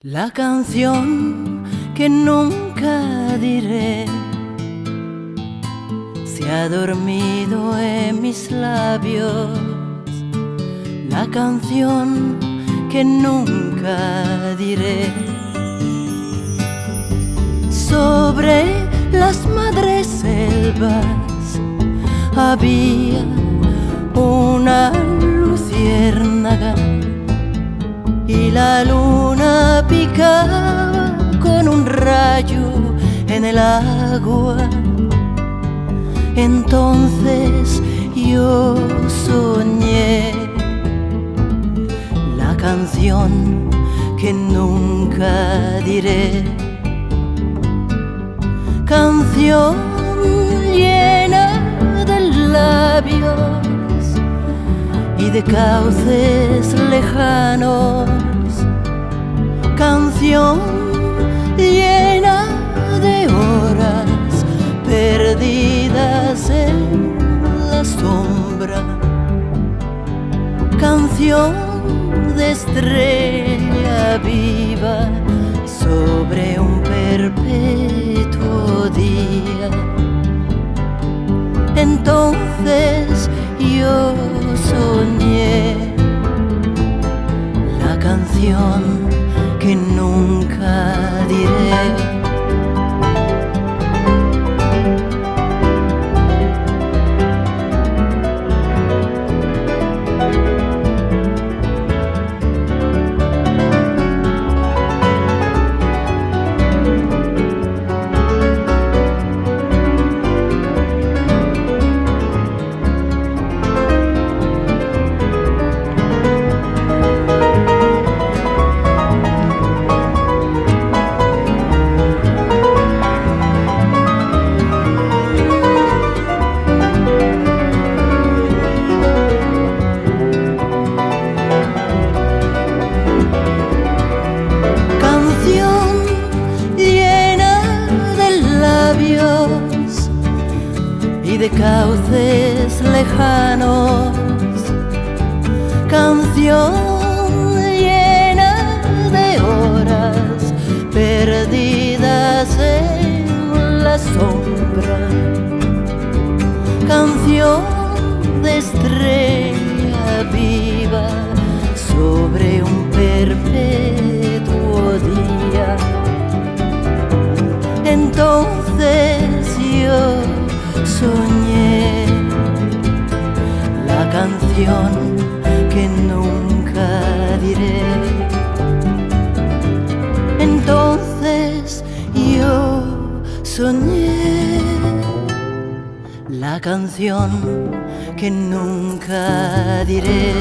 La canción que nunca diré se ha dormido en mis labios. La canción que nunca diré sobre las madres selvas había una luciérnaga y la luna picaba con un rayo en el agua. Entonces yo soñé la canción que nunca diré, canción llena de labios y de cauces lejanos, canción llena de horas perdidas en la sombra, canción de estrella viva sobre un perpetuo día. Entonces yo soñé la canción que nunca diré. Y de cauces lejanos, canción llena de horas perdidas en la sombra, canción de estrella viva sobre un perpetuo día. Entonces yo soñé la canción que nunca diré. Entonces yo soñé la canción que nunca diré.